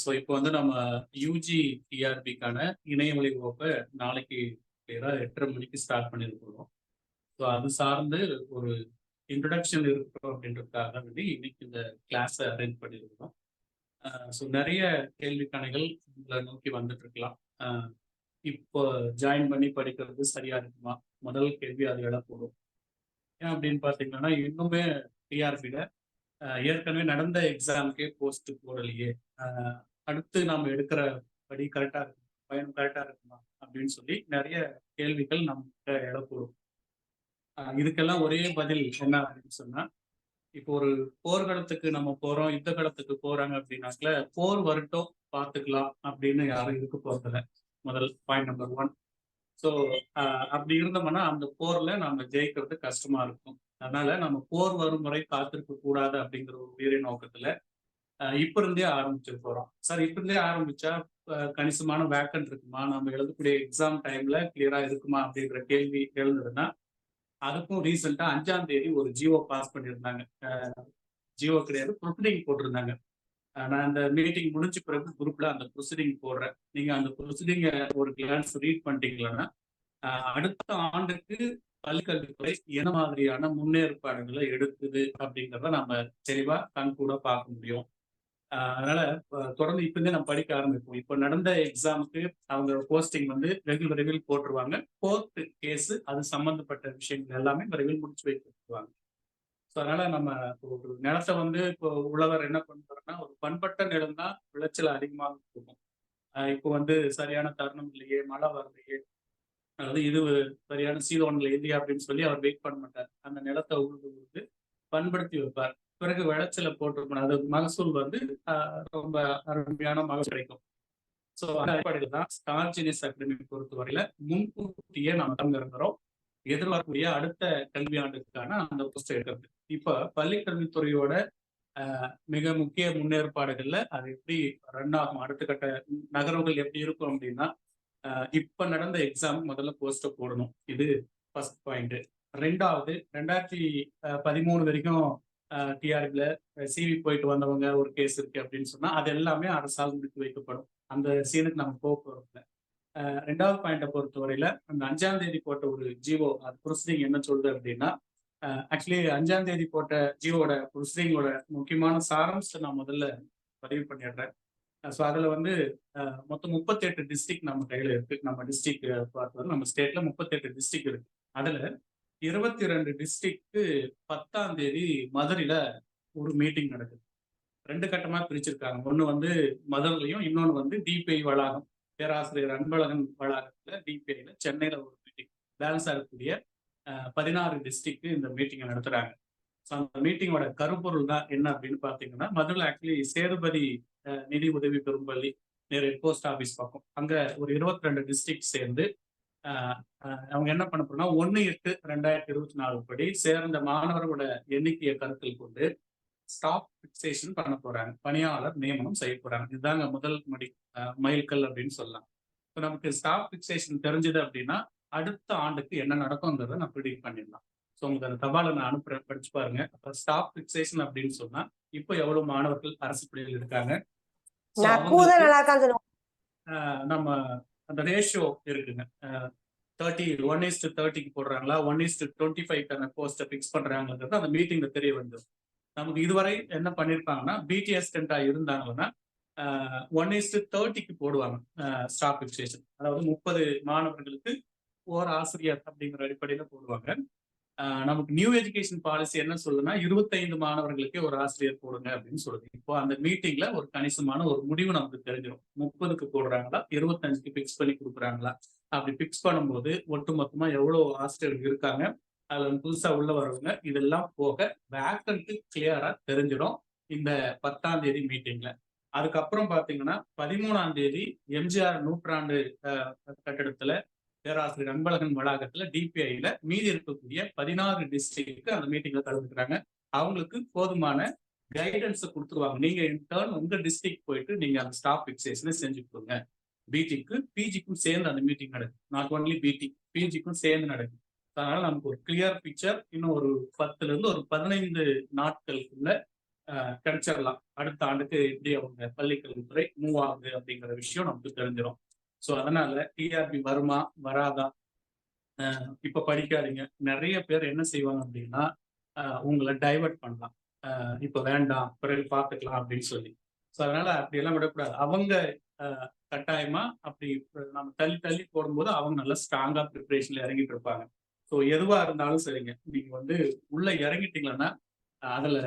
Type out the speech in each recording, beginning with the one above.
So இப்போ வந்து நம்ம யூஜி டிஆர்பிக்கான இணையவழி வகுப்பை நாளைக்கு கிளியராக 8:30 மணிக்கு ஸ்டார்ட் பண்ணியிருக்கிறோம். ஸோ அது சார்ந்து ஒரு இன்ட்ரடக்ஷன் இருக்கட்டும் அப்படின்றதுக்காக வேண்டி இன்னைக்கு இந்த கிளாஸை அரேஞ்ச் பண்ணியிருக்கிறோம். ஸோ நிறைய கேள்வி கணைகள் உங்களை நோக்கி வந்துட்டு இருக்கலாம். இப்போ ஜாயின் பண்ணி படிக்கிறது சரியா இருக்குமா? முதல் கேள்வி அது எழக்கூடும். ஏன் அப்படின்னு பார்த்தீங்கன்னா இன்னுமே டிஆர்பியில் ஏற்கனவே நடந்த எக்ஸாமுக்கே போஸ்ட் போடலையே, அடுத்து நாம் எடுக்கிற படி கரெக்டாக இருக்குமா, பயணம் கரெக்டாக இருக்குமா அப்படின்னு சொல்லி நிறைய கேள்விகள் நம்ம எழக்கூடும். இதுக்கெல்லாம் ஒரே பதில் என்ன அப்படின்னு சொன்னா, இப்போ ஒரு போர்க்களத்துக்கு நம்ம போறோம், யுத்த களத்துக்கு போறாங்க அப்படின்னாக்கல போர் வரட்டும் பார்த்துக்கலாம் அப்படின்னு யாரும் இருக்க போறதில்ல. முதல் பாயிண்ட் நம்பர் 1. ஸோ அப்படி இருந்தோம்னா அந்த போர்ல நம்ம ஜெயிக்கிறது கஷ்டமா இருக்கும். அதனால நம்ம போர் வரும் முறை காத்திருக்க கூடாது அப்படிங்கிற ஒரு உயரிய நோக்கத்துல இப்ப இருந்தே ஆரம்பிச்சு போறோம். சார் இப்ப இருந்தே ஆரம்பிச்சா கணிசமான வேக்கன்ட் இருக்குமா, நம்ம எழுதக்கூடிய எக்ஸாம் டைம்ல கிளியரா இருக்குமா அப்படின்ற கேள்வி எழுந்ததுன்னா, அதுக்கும் ரீசெண்டா 5ஆம் தேதி ஒரு ஜிஓ பாஸ் பண்ணியிருந்தாங்க. ஜிஓ கிடையாது, ப்ரொசீடிங் போட்டிருந்தாங்க. நான் அந்த மீட்டிங் முடிஞ்ச பிறகு குரூப்ல அந்த ப்ரொசீடிங் போடுறேன். நீங்க அந்த ப்ரொசீடிங்க ஒரு கிளான்ஸ் ரீட் பண்ணிட்டீங்கன்னா, அடுத்த ஆண்டுக்கு பள்ளிக்கல்வித்துறை என்ன மாதிரியான முன்னேற்பாடுகளை எடுக்குது அப்படிங்கிறத நம்ம தெளிவா கண் கூட பார்க்க முடியும். அதனால தொடர்ந்து இப்ப இருந்தே நம்ம படிக்க ஆரம்பிப்போம். இப்ப நடந்த எக்ஸாமுக்கு அவங்க போஸ்டிங் வந்து விரைவில் போட்டுருவாங்க. கோர்ட் கேஸ் அது சம்பந்தப்பட்ட விஷயங்கள் எல்லாமே விரைவில் முடிச்சு வைத்துருவாங்க. ஸோ அதனால நம்ம ஒரு நிலத்தை வந்து இப்போ உழவர் என்ன பண்றாருன்னா, ஒரு பண்பட்ட நிலம் தான் விளைச்சல் அதிகமாக இருக்கும். இப்போ வந்து சரியான தருணம் இல்லையே, மழை வரலையே, அதாவது இது சரியான சீதோன்ல இல்லையா அப்படின்னு சொல்லி அவர் வெயிட் பண்ண மாட்டார். அந்த நிலத்தை உழுது பண்படுத்தி வைப்பார். பிறகு விளைச்சலை போட்டு அது மகசூல் வந்து ரொம்ப அருமையான மகசூல் கிடைக்கும். ஸோ அந்த அடிப்படையில் தான் ஸ்டார் ஜீனியஸ் அகாடமி பொறுத்தவரையில முன்கூட்டியே நம்ம தமிழ் எதிர்பார்க்கக்கூடிய அடுத்த கல்வி ஆண்டுக்கான அந்த போஸ்ட் எடுக்கிறது. இப்ப பள்ளி கல்வித்துறையோட மிக முக்கிய முன்னேற்பாடுகள்ல அது எப்படி ரன் ஆகும், அடுத்த கட்ட நகர்வுகள் எப்படி இருக்கும் அப்படின்னா, இப்ப நடந்த எக்ஸாம் முதல்ல போஸ்ட போடணும். இது ஃபர்ஸ்ட் பாயிண்ட். 2வது 2013 வரைக்கும் டிஆர்பில சிவி போயிட்டு வந்தவங்க ஒரு கேஸ் இருக்கு அப்படின்னு சொன்னா அது எல்லாமே அரசால் முடித்து வைக்கப்படும். அந்த சீனுக்கு நம்ம போக போறோம்ல. 2வது பாயிண்ட பொறுத்தவரையில அந்த 5ஆம் தேதி போட்ட ஒரு ஜிஓ அது ப்ரொசீடிங் என்ன சொல்லுது அப்படின்னா, ஆக்சுவலி 5ஆம் தேதி போட்ட ஜிஓட ப்ரொசீடிங்கோட முக்கியமான சாராம்சத்தை நான் முதல்ல பதிவு பண்ணிடுறேன். ஸோ அதுல வந்து மொத்தம் 38 டிஸ்ட்ரிக்ட் நம்ம கையில இருக்கு. நம்ம டிஸ்ட்ரிக்ட் பார்த்தோம், நம்ம ஸ்டேட்ல 38 டிஸ்ட்ரிக்ட் இருக்கு. அதுல 22 டிஸ்ட்ரிக்ட் 10ஆம் தேதி மதுரையில ஒரு மீட்டிங் நடக்குது. 2 கட்டமா பிரிச்சிருக்காங்க. ஒண்ணு வந்து மதுரையிலையும், இன்னொன்னு வந்து டிபிஐ வளாகம், பேராசிரியர் அன்பழகன் வளாகத்துல டிபிஐல சென்னையில ஒரு மீட்டிங். பேலன்ஸா இருக்கக்கூடிய 16 டிஸ்ட்ரிக்ட் இந்த மீட்டிங்கை நடத்துறாங்க. ஸோ அந்த மீட்டிங்கோட கருப்பொருள் தான் என்ன அப்படின்னு பார்த்தீங்கன்னா, மதுரையில் ஆக்சுவலி சேதுபதி நிதி உதவி பெறும் பள்ளி நேரு போஸ்ட் ஆஃபீஸ் பக்கம் அங்க ஒரு 22 டிஸ்ட்ரிக்ட் சேர்ந்து அவங்க என்ன பண்ண போறோம்னா 1/8/2024 படி சேர்ந்த மாணவர்களோட எண்ணிக்கையை கருத்தில் கொண்டு ஸ்டாப் பிக்சேஷன் பண்ண போறாங்க. பணியாளர் நியமனம் செய்ய போறாங்க. இதுதாங்க முதல் மைல்கல் அப்படின்னு சொல்லலாம். இப்போ நமக்கு ஸ்டாப் பிக்சேஷன் தெரிஞ்சது அப்படின்னா அடுத்த ஆண்டுக்கு என்ன நடக்கும்ங்கிறத நான் ப்ரிடிக்ட் பண்ணிடலாம். ஸோ உங்களுக்கு அந்த தபாலை நான் அனுப்புறேன், படிச்சு பாருங்க. அப்போ ஸ்டாப் பிக்சேஷன் அப்படின்னு சொன்னா இப்போ எவ்வளவு மாணவர்கள் அரசு பள்ளியில் இருக்காங்க, நம்ம அந்த ரேஷியோ இருக்குங்க. 1:30 போடுறாங்களா, 1:25 போஸ்ட்டை பிக்ஸ் பண்றாங்கிறது அந்த மீட்டிங்ல தெரிய வந்துடும். நமக்கு இதுவரை என்ன பண்ணிருப்பாங்கன்னா, பிடிஎஸ் டென்டா இருந்தாங்கன்னா 1:30 போடுவாங்க ஸ்டாப் பிக்சேஷன். அதாவது 30 மாணவர்களுக்கு ஒரு ஆசிரியர் அப்படிங்கிற அடிப்படையில போடுவாங்க. நமக்கு நியூ எஜுகேஷன் பாலிசி என்ன சொல்லுன்னா 25 மாணவர்களுக்கே ஒரு ஆசிரியர் போடுங்க அப்படின்னு சொல்லுது. இப்போ அந்த மீட்டிங்ல ஒரு கணிசமான ஒரு முடிவு நமக்கு தெரிஞ்சிடும். 30க்கு போடுறாங்களா, 25க்கு பிக்ஸ் பண்ணி கொடுக்குறாங்களா. அப்படி பிக்ஸ் பண்ணும்போது ஒட்டுமொத்தமா எவ்வளவு ஆசிரியர்கள் இருக்காங்க, அதுல புதுசா உள்ள வரவங்க, இதெல்லாம் போக வேக்கன்ட் கிளியரா தெரிஞ்சிடும் இந்த 10ஆம் தேதி மீட்டிங்ல. அதுக்கப்புறம் பாத்தீங்கன்னா 13ஆம் தேதி எம்ஜிஆர் நூற்றாண்டு கட்டிடத்துல பேராசிரியர் அன்பழகன் வளாகத்துல டிபிஐல மீதி இருக்கக்கூடிய 16 டிஸ்ட்ரிக்ட் அந்த மீட்டிங்ல கலந்துக்கிறாங்க. அவங்களுக்கு போதுமான கைடன்ஸை கொடுத்துருவாங்க. நீங்க இன்டர்ன் உங்க டிஸ்ட்ரிக்ட் போயிட்டு நீங்க அந்த ஸ்டாப் பிக்சேஷனை செஞ்சு கொடுங்க. பிடிக்கு பிஜிக்கும் சேர்ந்து அந்த மீட்டிங் நடக்குது. நாட் ஒன்லி பிடி, பிஜிக்கும் சேர்ந்து நடக்குது. அதனால நமக்கு ஒரு கிளியர் பிக்சர் இன்னும் ஒரு 10ல இருந்து ஒரு 15 நாட்களுக்குள்ள கிடைச்சிடலாம். அடுத்த ஆண்டுக்கு எப்படி அவங்க பள்ளிக்கல்வித்துறை மூவ் ஆகுது அப்படிங்கிற விஷயம் நமக்கு தெரிஞ்சிடும். ஸோ அதனால டிஆர்பி வருமா வராதா இப்ப படிக்காதீங்க. நிறைய பேர் என்ன செய்வாங்க அப்படின்னா உங்களை டைவர்ட் பண்ணலாம். இப்ப வேண்டாம் பிறகு பார்த்துக்கலாம் அப்படின்னு சொல்லி. ஸோ அதனால அப்படியெல்லாம் விடக்கூடாது. அவங்க கட்டாயமா அப்படி நம்ம தள்ளி தள்ளி போடும்போது அவங்க நல்லா ஸ்ட்ராங்கா ப்ரிப்பரேஷன்ல இறங்கிட்டு இருப்பாங்க. ஸோ எதுவா இருந்தாலும் சரிங்க, நீங்க வந்து உள்ள இறங்கிட்டீங்கன்னா அதுல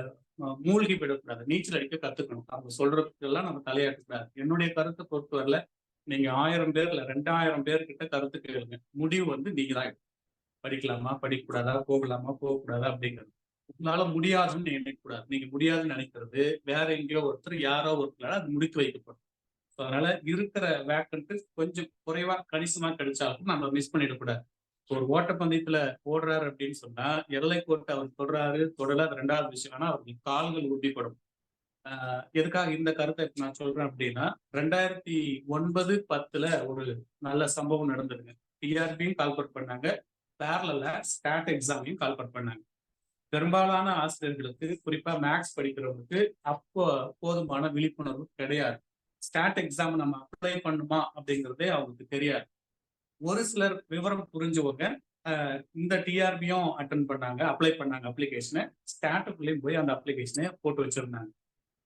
மூழ்கி விடக்கூடாது. நீச்சல் அடிக்க கத்துக்கணும். அவங்க சொல்றதுக்கெல்லாம் நம்ம தலையாட்டக்கூடாது. என்னுடைய கருத்தை பொறுத்தவரையில நீங்க 1000 பேர்ல 2000 பேர்கிட்ட கருத்து கேளுங்க. முடிவு வந்து நீங்க தான் எடுக்கணும். படிக்கலாமா படிக்கக்கூடாதா, போகலாமா போகக்கூடாதா அப்படிங்கிறது. உங்களால முடியாதுன்னு நினைக்கக்கூடாது. நீங்க முடியாதுன்னு நினைக்கிறது வேற எங்கேயோ ஒருத்தர் யாரோ ஒருத்தரால அது முடித்து வைக்கப்படும். அதனால இருக்கிற வேக்கன்ட் கொஞ்சம் குறைவா கணிசமா கிடைச்சாலும் நம்ம மிஸ் பண்ணிடக்கூடாது. ஒரு ஓட்டப்பந்தயத்துல ஓடுறாரு அப்படின்னு சொன்னா எல்லை கோட்டை அவர் தொடராரு தொடல, அது 2வது விஷயம். ஆனா அவருக்கு கால்கள் உறுதிப்படும். எதுக்காக இந்த கருத்தை நான் சொல்றேன் அப்படின்னா 2009-10 ஒரு நல்ல சம்பவம் நடந்ததுங்க. டிஆர்பியும் கால்பர் பண்ணாங்க, பேரலா ஸ்டாட் எக்ஸாமையும் கால்பர் பண்ணாங்க. பெரும்பாலான ஆசிரியர்களுக்கு குறிப்பா மேக்ஸ் படிக்கிறவங்களுக்கு அப்போ போதுமான விழிப்புணர்வு கிடையாது. ஸ்டாட் எக்ஸாம் நம்ம அப்ளை பண்ணுமா அப்படிங்கிறதே அவங்களுக்கு தெரியாது. ஒரு சிலர் விவரம் புரிஞ்சவங்க இந்த டிஆர்பியும் அட்டன் பண்ணாங்க, அப்ளை பண்ணாங்க அப்ளிகேஷனை. ஸ்டாட்டுக்குள்ளேயும் போய் அந்த அப்ளிகேஷனை போட்டு வச்சிருந்தாங்க.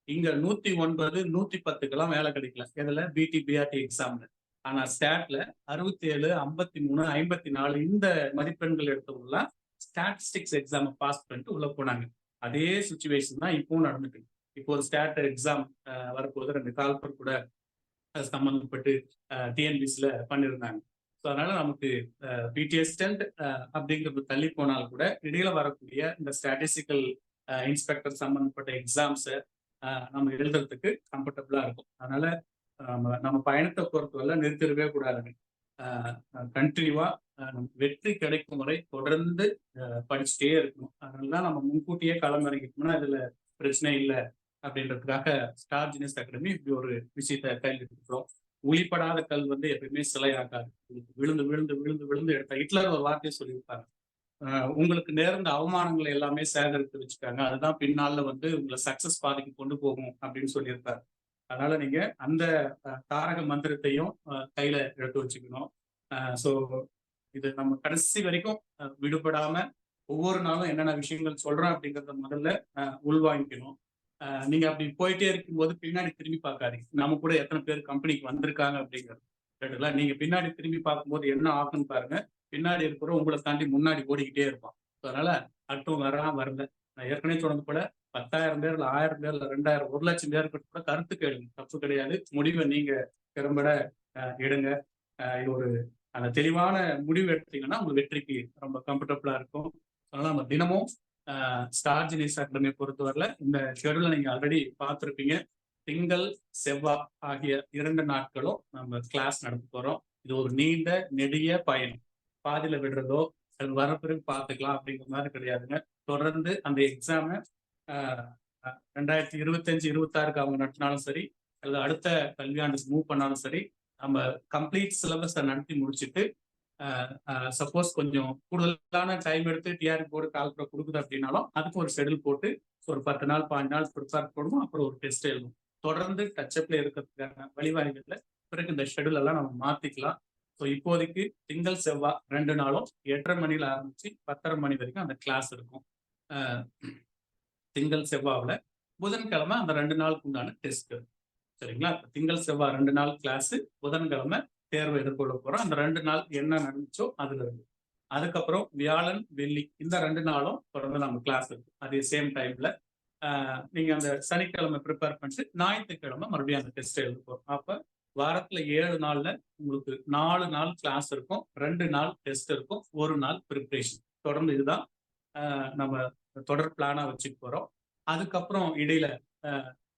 இங்க 109 110க்கெல்லாம் வேலை கிடைக்கல. எதுல? பிடி பிஆர்டி எக்ஸாம்ல. ஆனா ஸ்டாட்ல 67 53 54 இந்த மதிப்பெண்கள் எடுத்தவங்கலாம் ஸ்டாட்டிஸ்டிக்ஸ் எக்ஸாம் பாஸ் பண்ணிட்டு உள்ள போனாங்க. அதே சுச்சுவேஷன் தான் இப்பவும் நடந்துட்டு. இப்போ ஒரு ஸ்டாட் எக்ஸாம் வரப்போது 2 கால்பர் கூட சம்பந்தப்பட்டு டிஎன்பிசில பண்ணியிருந்தாங்க. ஸோ அதனால நமக்கு பிடிஎஸ்டன்ட் அப்படிங்கிறது தள்ளி போனால் கூட இடையில வரக்கூடிய இந்த ஸ்டாட்டிஸ்டிக்கல் இன்ஸ்பெக்டர் சம்பந்தப்பட்ட எக்ஸாம்ஸை நம்ம எழுதுறதுக்கு கம்ஃபர்டபுளா இருக்கும். அதனால நம்ம பயணத்தை பொறுத்தவரை நிறுத்திடவே கூடாதுங்க. கண்டினியூவா வெற்றி கிடைக்கும் வரை தொடர்ந்து படிச்சுட்டே இருக்கணும். அதனாலதான் நம்ம முன்கூட்டியே களமிறங்கிட்டோம்னா இதுல பிரச்சனை இல்லை அப்படின்றதுக்காக ஸ்டார் ஜீனியஸ் அகாடமி இப்படி ஒரு விஷயத்த கையில் இருக்கிறோம். ஒளிப்படாத கல் வந்து எப்பயுமே சிலையாகாது. விழுந்து விழுந்து விழுந்து விழுந்து எடுத்த ஹிட்லர் ஒரு வார்த்தையை சொல்லியிருப்பாங்க. உங்களுக்கு நேர்ந்த அவமானங்களை எல்லாமே சேகரித்து வச்சுக்காங்க, அதுதான் பின்னால வந்து உங்களை சக்சஸ் பாதைக்கு கொண்டு போகும் அப்படின்னு சொல்லியிருப்பாரு. அதனால நீங்க அந்த தாரக மந்திரத்தையும் கையில எடுத்து வச்சுக்கணும். ஸோ இது நம்ம கடைசி வரைக்கும் விடுபடாம ஒவ்வொரு நாளும் என்னென்ன விஷயங்கள் சொல்றோம் அப்படிங்கிறத முதல்ல உள்வாங்கிக்கணும். நீங்க அப்படி போயிட்டே இருக்கும்போது பின்னாடி திரும்பி பார்க்காதீங்க. நம்ம கூட எத்தனை பேர் கம்பெனிக்கு வந்திருக்காங்க அப்படிங்கிறது. நீங்க பின்னாடி திரும்பி பார்க்கும்போது என்ன ஆகுன்னு பாருங்க. பின்னாடி இருக்கிற உங்களை தாண்டி முன்னாடி ஓடிக்கிட்டே இருப்பான். அதனால அட்டும் வரல. நான் ஏற்கனவே சொன்னது போல 10,000 பேர்ல 1000 பேர்ல 2000 1,00,000 பேருக்கு கூட கருத்து கேளுங்க, தப்பு கிடையாது. முடிவை நீங்க திறம்பட எடுங்க. இது ஒரு அந்த தெளிவான முடிவு எடுத்தீங்கன்னா உங்களுக்கு வெற்றிக்கு ரொம்ப கம்ஃபர்டபுளா இருக்கும். அதனால நம்ம தினமும் ஸ்டார் ஜீனியஸ் அகாடமியை பொறுத்தவரையில இந்த ஷெடியூலை நீங்க ஆல்ரெடி பார்த்துருப்பீங்க. திங்கள் செவ்வாய் ஆகிய 2 நாட்களும் நம்ம கிளாஸ் நடத்த போறோம். இது ஒரு நீண்ட நெடிய பயணம். பாதியில விடுறதோ அது வர பிறகு பார்த்துக்கலாம் அப்படிங்கிற மாதிரி கிடையாதுங்க. தொடர்ந்து அந்த எக்ஸாமை 2025-26 அவங்க நடத்தினாலும் சரி, அல்லது அடுத்த கல்வியாண்டுக்கு மூவ் பண்ணாலும் சரி, நம்ம கம்ப்ளீட் சிலபஸை நடத்தி முடிச்சுட்டு சப்போஸ் கொஞ்சம் கூடுதலான டைம் எடுத்து டிஆர்பி போர்டு கால்குலேட் கொடுக்குது அப்படின்னாலும் அதுக்கு ஒரு ஷெடியூல் போட்டு ஒரு 10 நாள் 15 நாள் ப்ரிப்பேர் பண்ணுவோம். அப்புறம் ஒரு டெஸ்ட் எழுதும். தொடர்ந்து டச்சப்ல இருக்கிறதுக்கான வழிவகைகள்ல பிறகு இந்த ஷெடியூல் எல்லாம் நம்ம மாத்திக்கலாம். ஸோ இப்போதைக்கு திங்கள் செவ்வாய் 2 நாளும் 8:30 மணில ஆரம்பிச்சு 10:30 மணி வரைக்கும் அந்த கிளாஸ் இருக்கும். திங்கள் செவ்வாவில் புதன்கிழமை அந்த 2 நாளுக்கு உண்டான டெஸ்ட். சரிங்களா? திங்கள் செவ்வாய் 2 நாள் கிளாஸ், புதன்கிழமை தேர்வை எதிர்கொள்ள போறோம். அந்த 2 நாள் என்ன நடந்துச்சோ அதுல இருந்து. அதுக்கப்புறம் வியாழன் வெள்ளி இந்த 2 நாளும் தொடர்ந்து நம்ம கிளாஸ் இருக்கு. அதே சேம் டைம்ல நீங்க அந்த சனிக்கிழமை ப்ரிப்பேர் பண்ணிட்டு ஞாயிற்றுக்கிழமை மறுபடியும் அந்த டெஸ்ட் எழுத போறோம். அப்ப வாரத்துல 7 நாள்ல உங்களுக்கு 4 நாள் கிளாஸ் இருக்கும், 2 நாள் டெஸ்ட் இருக்கும், 1 நாள் ப்ரிப்பரேஷன். தொடர்ந்து இதுதான் நம்ம தொடர் பிளானா வச்சுக்க போறோம். அதுக்கப்புறம் இடையில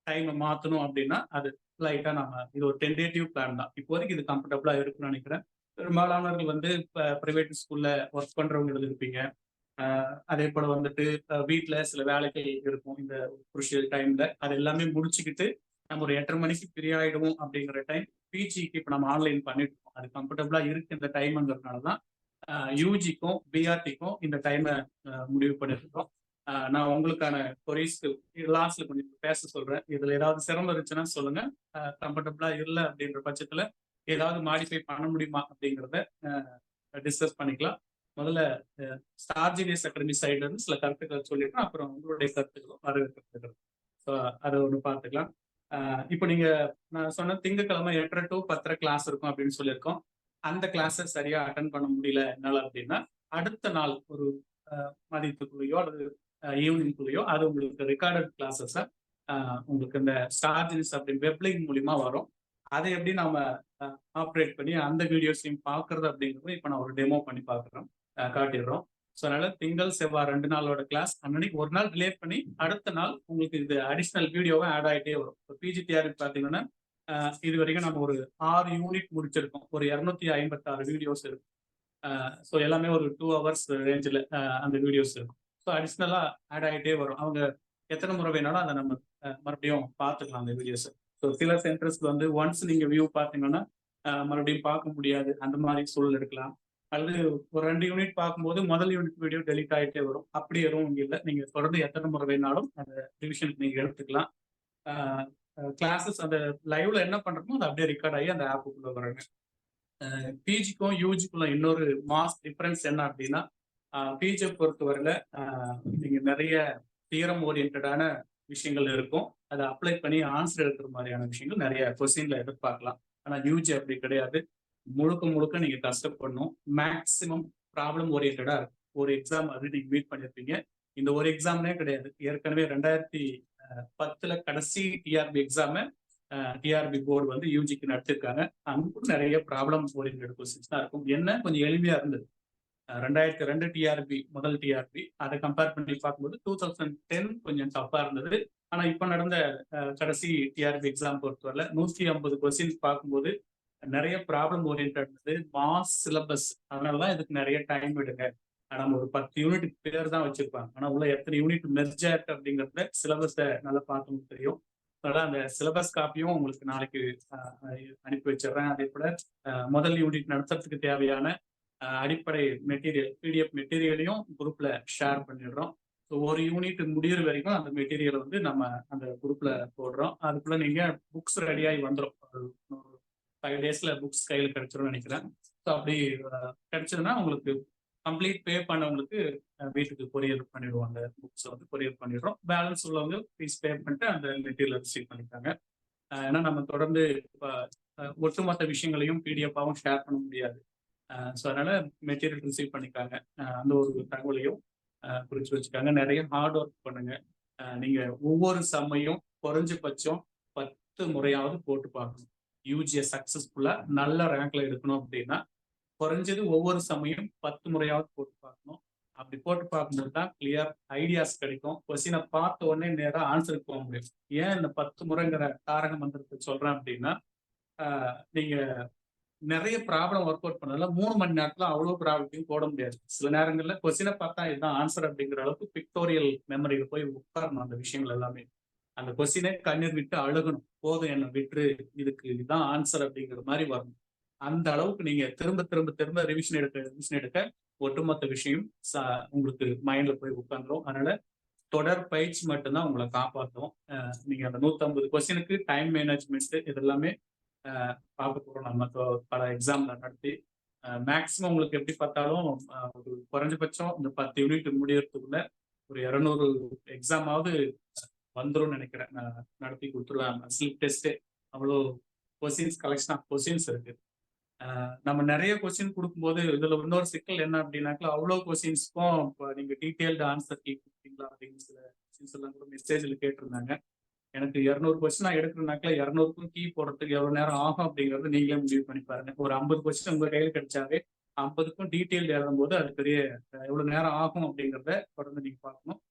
டைமை மாத்தணும் அப்படின்னா அது லைட்டா நம்ம இது ஒரு டென்டேட்டிவ் பிளான் தான். இப்போதைக்கு இது கம்ஃபர்டபுளா இருக்குன்னு நினைக்கிறேன். பெரும்பாலானவர்கள் வந்து பிரைவேட் ஸ்கூல்ல ஒர்க் பண்றவங்க இருப்பீங்க. அதே போல வந்துட்டு வீட்டுல சில வேலைகள் இருக்கும் இந்த குருஷியல் டைம்ல. அது எல்லாமே முடிச்சுக்கிட்டு நம்ம ஒரு 8:30 மணிக்கு ஃப்ரீ ஆயிடுவோம் அப்படிங்கிற டைம் பிஜிக்கு இப்போ நம்ம ஆன்லைன் பண்ணிட்டு இருக்கோம். அது கம்ஃபர்டபுளா இருக்கு இந்த டைம்ங்கிறதுனாலதான் யூஜிக்கும் பிஆர்டிக்கும் இந்த டைமை முடிவு பண்ணிருக்கோம். நான் உங்களுக்கான கொரிஸ்க்கு லாஸ்ட்ல கொஞ்சம் பேச சொல்றேன். இதுல ஏதாவது சிரமம் இருந்துச்சுன்னா சொல்லுங்க. கம்ஃபர்டபுளா இல்லை அப்படின்ற பட்சத்துல ஏதாவது மாடிஃபை பண்ண முடியுமா அப்படிங்கிறத டிஸ்கஸ் பண்ணிக்கலாம். முதல்ல ஸ்டார் ஜீனியஸ் அகாடமி சைட்ல இருந்து சில கருத்துக்கள் சொல்லிட்டு அப்புறம் உங்களுடைய கருத்துக்களும் வரவேற்கப்படுகிறது. ஸோ அதை ஒன்று பார்த்துக்கலாம். இப்போ நீங்க நான் சொன்ன திங்கட்கிழமை 8:30 to 10:30 கிளாஸ் இருக்கும் அப்படின்னு சொல்லியிருக்கோம். அந்த கிளாஸை சரியா அட்டன் பண்ண முடியல என்னால அப்படின்னா அடுத்த நாள் ஒரு மதியத்துக்குள்ளேயோ அல்லது ஈவினிங்குள்ளேயோ அது உங்களுக்கு ரெக்கார்டட் கிளாஸஸை உங்களுக்கு இந்த ஸ்டார் ஜீனியஸ் அப்படி வெப்லிங் மூலியமா வரும். அதை எப்படி நாம ஆப்ரேட் பண்ணி அந்த வீடியோஸையும் பார்க்கறது அப்படிங்கிறது இப்போ நான் ஒரு டெமோ பண்ணி பார்க்குறோம், காட்டிடுறோம். ஸோ அதனால திங்கள் செவ்வாய் 2 நாளோட கிளாஸ் அன்னைக்கு ஒரு நாள் டிலே பண்ணி அடுத்த நாள் உங்களுக்கு இது அடிஷ்னல் வீடியோவை ஆட் ஆகிட்டே வரும். இப்போ பிஜிடிஆர் பார்த்தீங்கன்னா இது வரைக்கும் நம்ம ஒரு 6 யூனிட் முடிச்சிருக்கோம். ஒரு 256 வீடியோஸ் இருக்கும். ஸோ எல்லாமே ஒரு 2 hours ரேஞ்சில் அந்த வீடியோஸ் இருக்கும். ஸோ அடிஷ்னலாக ஆட் ஆகிட்டே வரும். அவங்க எத்தனை முறை வேணாலும் அதை நம்ம மறுபடியும் பார்த்துக்கலாம் அந்த வீடியோஸை. ஸோ சில சென்டர்ஸ்க்கு வந்து ஒன்ஸ் நீங்கள் வியூ பார்த்தீங்கன்னா மறுபடியும் பார்க்க முடியாது, அந்த மாதிரி சூழல் இருக்கலாம். அல்லது ஒரு 2 யூனிட் பார்க்கும்போது முதல் யூனிட் வீடியோ டெலிட் ஆகிட்டே வரும். அப்படி எதுவும் இல்லை. நீங்கள் தொடர்ந்து எத்தனை முறை வேணாலும் அந்த ரிவிஷனுக்கு நீங்கள் எடுத்துக்கலாம். கிளாஸஸ் அந்த லைவ்ல என்ன பண்ணுறோமோ அது அப்படியே ரெக்கார்ட் ஆகி அந்த ஆப்புக்குள்ளே வராங்க. பிஜிக்கும் யூஜிக்குள்ள இன்னொரு மாஸ் டிஃபரன்ஸ் என்ன அப்படின்னா பிஜியை பொறுத்தவரையில் நீங்கள் நிறைய தியரம் ஓரியன்டான விஷயங்கள் இருக்கும். அதை அப்ளை பண்ணி ஆன்சர் எடுக்கிற மாதிரியான விஷயங்கள் நிறைய கொஸ்டின்ல எதிர்பார்க்கலாம். ஆனால் யூஜி அப்படி கிடையாது. முழுக்க முழுக்க நீங்க கஷ்டப்படணும். மேக்சிமம் ப்ராப்ளம் ஓரியன்டா இருக்கும். ஒரு எக்ஸாம் அது நீங்க மீட் பண்ணிருப்பீங்க. இந்த ஒரு எக்ஸாம்னே கிடையாது. ஏற்கனவே 2010 கடைசி டிஆர்பி எக்ஸாம டிஆர்பி போர்டு வந்து யூஜிக்கு நடத்திருக்காங்க. அங்கும் நிறைய ப்ராப்ளம் ஓரியன்டட் கொஸ்டின்ஸ் தான் இருக்கும். என்ன கொஞ்சம் எளிமையா இருந்தது. 2002 டிஆர்பி முதல் டிஆர்பி அதை கம்பேர் பண்ணி பார்க்கும்போது 2010 கொஞ்சம் டஃபா இருந்தது. ஆனா இப்ப நடந்த கடைசி டிஆர்பி எக்ஸாம் பொறுத்தவரை 150 கொஸ்டின்ஸ் பார்க்கும்போது நிறைய ப்ராப்ளம் ஓரியன்டா இருந்தது. மாஸ் சிலபஸ், அதனாலதான் இதுக்கு நிறைய டைம் எடுங்க. நம்ம ஒரு 10 யூனிட் பேர் தான் வச்சிருப்பாங்க. ஆனா உள்ள எத்தனை யூனிட் மெர்ஜ் ஆயிருக்கு அப்படிங்கறத சிலபஸை நல்லா பார்த்து தெரியும். அதனால அந்த சிலபஸ் காப்பியும் உங்களுக்கு நாளைக்கு அனுப்பி வச்சிடுறேன். அதே போல முதல் யூனிட் நடத்துறதுக்கு தேவையான அடிப்படை மெட்டீரியல் பிடிஎஃப் மெட்டீரியலையும் குரூப்ல ஷேர் பண்ணிடுறோம். ஸோ ஒரு யூனிட் முடிகிற வரைக்கும் அந்த மெட்டீரியல் வந்து நம்ம அந்த குரூப்ல போடுறோம். அதுக்குள்ள நீங்க புக்ஸ் ரெடியாகி வந்துடும். 5 daysல புக்ஸ் கையில் கிடைச்சிடும் நினைக்கிறேன். ஸோ அப்படி கிடைச்சதுன்னா உங்களுக்கு கம்ப்ளீட் பே பண்ணவங்களுக்கு வீட்டுக்கு கொரியர் பண்ணிடுவாங்க. புக்ஸ் வந்து கொரியர் பண்ணிடுறோம். பேலன்ஸ் உள்ளவங்க ஃபீஸ் பே பண்ணிட்டு அந்த மெட்டீரியல் ரிசீவ் பண்ணிட்டாங்க. ஏன்னா நம்ம தொடர்ந்து ஒட்டுமொத்த விஷயங்களையும் பிடிஎஃபாகவும் ஷேர் பண்ண முடியாது. ஸோ அதனால மெட்டீரியல் ரிசீவ் பண்ணிக்காங்க. அந்த ஒரு தகவலையும் குறிச்சு வச்சுக்காங்க. நிறைய ஹார்ட் ஒர்க் பண்ணுங்க. நீங்க ஒவ்வொரு சம்மையும் குறைஞ்சபட்சம் 10 முறையாவது போட்டு பார்க்கணும். யூஜியை சக்சஸ்ஃபுல்லா நல்ல ரேங்க்ல எடுக்கணும் அப்படின்னா குறைஞ்சது ஒவ்வொரு சமயம் 10 முறையாவது போட்டு பார்க்கணும். அப்படி போட்டு பார்க்கும்போது தான் கிளியர் ஐடியாஸ் கிடைக்கும். கொஸ்டினை பார்த்த உடனே நேராக ஆன்சருக்கு போக முடியும். ஏன் இந்த 10 முறைங்கிற தாரக மந்திரத்தை சொல்றேன் அப்படின்னா நீங்க நிறைய ப்ராப்ளம் ஒர்க் அவுட் பண்ணல 3 மணி நேரத்துல அவ்வளவு ப்ராப்ளத்தையும் போட முடியாது. சில நேரங்கள்ல கொஸ்டினை பார்த்தா இதுதான் ஆன்சர் அப்படிங்கிற அளவுக்கு பிக்டோரியல் மெமரியில போய் உட்காரணும். அந்த விஷயங்கள் எல்லாமே அந்த கொஸ்டினை கண்ணீர் விட்டு அழுகணும். போதும் என்ன விட்டுரு, இதுக்கு இதுதான் ஆன்சர் அப்படிங்கிற மாதிரி வரணும். அந்த அளவுக்கு நீங்க திரும்ப திரும்ப திரும்ப ரிவிஷன் எடுக்க ஒட்டுமொத்த விஷயம் உங்களுக்கு மைண்ட்ல போய் உட்காந்துரும். அதனால தொடர் பயிற்சி மட்டும்தான் உங்களை காப்பாற்றும். நீங்க அந்த 150 கொஸ்டினுக்கு டைம் மேனேஜ்மெண்ட் இதெல்லாமே பார்க்க போறோம். நம்ம பல எக்ஸாம்ல நடத்தி மேக்சிமம் உங்களுக்கு எப்படி பார்த்தாலும் ஒரு குறைஞ்சபட்சம் இந்த 10 யூனிட் முடியறதுக்குள்ள ஒரு 200 எக்ஸாமாவது வந்துடும் நினைக்கிறேன். நான் நடத்தி கொடுத்துருவேன். ஸ்லிப் டெஸ்ட் அவ்வளோ கொஸ்டின்ஸ் கலெக்ஷன் ஆஃப் கொஸ்டின்ஸ் இருக்கு. நம்ம நிறைய கொஸ்டின் கொடுக்கும்போது இதுல இன்னொரு சிக்கல் என்ன அப்படின்னாக்கா அவ்வளோ கொஸ்டின்ஸ்க்கும் இப்போ நீங்க டீட்டெயில்டு ஆன்சர் கீ கொடுத்தீங்களா அப்படின்னு சில கொஸ்டின்ஸ் எல்லாம் கூட மெசேஜ்ல கேட்டிருந்தாங்க. எனக்கு 200 கொஸ்டின் நான் எடுக்கிறனாக்கா 200க்கும் கீ போடுறதுக்கு எவ்வளவு நேரம் ஆகும் அப்படிங்கறது நீங்களே முடிவு பண்ணி பாருங்க. ஒரு 50 கொஸ்டின் உங்க கையில் கிடைச்சாவே 50க்கும் டீட்டெயில் எழுதும் போது அது பெரிய எவ்வளவு நேரம் ஆகும் அப்படிங்கிறத தொடர்ந்து நீங்க பார்க்கணும்.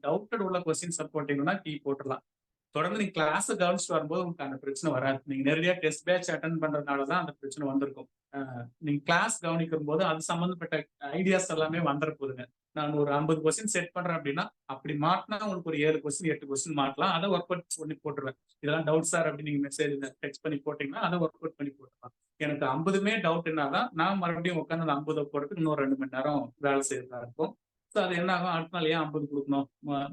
டவுட்டட் உள்ள கொஸ்டின் போட்டீங்கன்னா கீ போட்டுடலாம். தொடர்ந்து நீங்க கிளாஸ் கவனிச்சுட்டு வரும்போது உங்களுக்கு அந்த பிரச்சனை வராது. நீங்க நேரடியா டெஸ்ட் பேட்ச் அட்டன் பண்றதுனாலதான் அந்த பிரச்சனை வந்திருக்கும். நீங்க கிளாஸ் கவனிக்கும் போது அது சம்பந்தப்பட்ட ஐடியாஸ் எல்லாமே வந்துட போதுங்க. நான் ஒரு 50 கொஸ்டின் செட் பண்றேன் அப்படின்னா அப்படி மாட்டினா உங்களுக்கு ஒரு 7 கொஸ்டின் 8 கொஸ்டின் மாட்டலாம். அதை ஒர்க் அவுட் பண்ணி போட்டுருவேன். இதெல்லாம் டவுட் சார் அப்படின்னு நீங்க மெசேஜ் டெக்ஸ்ட் பண்ணி போட்டீங்கன்னா அதை ஒர்க் அவுட் பண்ணி போட்டுருலாம். எனக்கு 50மே டவுட் என்னதான் நான் மறுபடியும் உட்காந்து அந்த 50 போடுறதுக்கு இன்னொரு 2 மணி நேரம் வேலை செய்யறதா இருக்கும். ஸோ அது என்ன ஆகும், அடுத்த நாள் ஏன் 50 கொடுக்கணும்,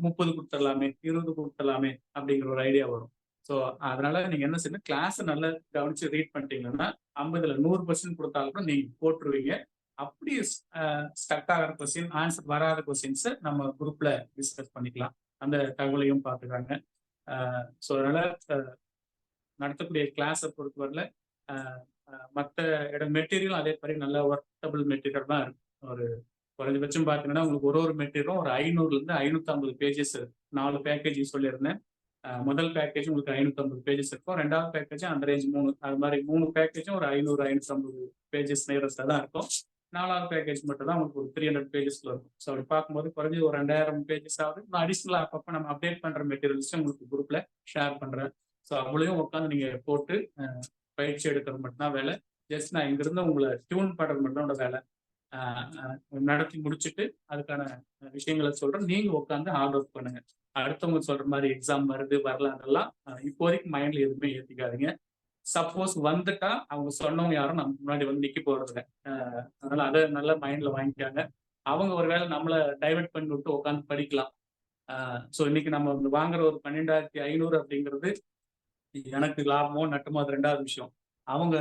30 கொடுத்துடலாமே, 20 கொடுத்துடலாமே அப்படிங்கிற ஒரு ஐடியா வரும். ஸோ அதனால நீங்க என்ன செய்யணும், கிளாஸ் நல்லா கவனிச்சு ரீட் பண்ணிட்டீங்கன்னா 50ல் 100% கொடுத்தாலும் கூட நீங்க போட்டுருவீங்க. அப்படி ஸ்டக் ஆகிற கொஸ்டின், ஆன்சர் வராத கொஸ்டின்ஸை நம்ம குரூப்ல டிஸ்கஸ் பண்ணிக்கலாம். அந்த தகவலையும் பார்த்துக்காங்க. ஸோ அதனால நடத்தக்கூடிய கிளாஸை பொறுத்தவரையில மற்ற மெட்டீரியலும் அதே மாதிரி நல்ல ஒர்க்கபிள் மெட்டீரியல் தான் இருக்கும். ஒரு குறைஞ்சபட்சம் பார்த்தீங்கன்னா உங்களுக்கு ஒரு மெட்டீரியலும் ஒரு 500லேருந்து 550 பேஜஸ் இருக்கு. 4 பேக்கேஜ் சொல்லியிருந்தேன். முதல் பேக்கேஜ் உங்களுக்கு 550 பேஜஸ் இருக்கும். 2வது பேக்கேஜ் அந்த ரேஞ்ச் 3, அது மாதிரி 3 பேக்கேஜும் ஒரு 500-550 பேஜஸ் நேரஸ்ல தான் இருக்கும். 4வது பேக்கேஜ் மட்டும் தான் உங்களுக்கு ஒரு 300 பேஜஸ்ல இருக்கும். ஸோ அப்படி பார்க்கும்போது குறைஞ்சி ஒரு 2000 பேஜஸ் ஆகுது. அடிஷ்னலா அப்பப்போ நம்ம அப்டேட் பண்ற மெட்டீரியல்ஸும் உங்களுக்கு குரூப்ல ஷேர் பண்றேன். ஸோ அவ்வளோயும் உட்காந்து நீங்க போட்டு பயிற்சி எடுக்கிறது மட்டும்தான் வேலை. ஜஸ்ட் நான் இங்கிருந்து உங்களை டியூன் பண்றது மட்டும் தான் வேலை. நடத்தி முடிச்சுட்டு அதுக்கான விஷயங்களை சொல்றேன். நீங்க உட்காந்து ஹார்ட் ஒர்க் பண்ணுங்க. அடுத்தவங்க சொல்ற மாதிரி எக்ஸாம் வருது வரலான்றெல்லாம் இப்போதைக்கு மைண்ட்ல எதுவுமே ஏற்றிக்காதீங்க. சப்போஸ் வந்துட்டா அவங்க சொன்னவங்க யாரும் நம்ம முன்னாடி வந்து நிக்க போறது இல்லை. அதனால அதை நல்லா மைண்ட்ல வாங்கிக்காங்க. அவங்க ஒருவேளை நம்மளை டைவெர்ட் பண்ணி விட்டு உட்காந்து படிக்கலாம். ஸோ இன்னைக்கு நம்ம வாங்குற ஒரு 12,500 அப்படிங்கிறது எனக்கு லாபமோ நட்டமோ அது 2வது விஷயம். அவங்க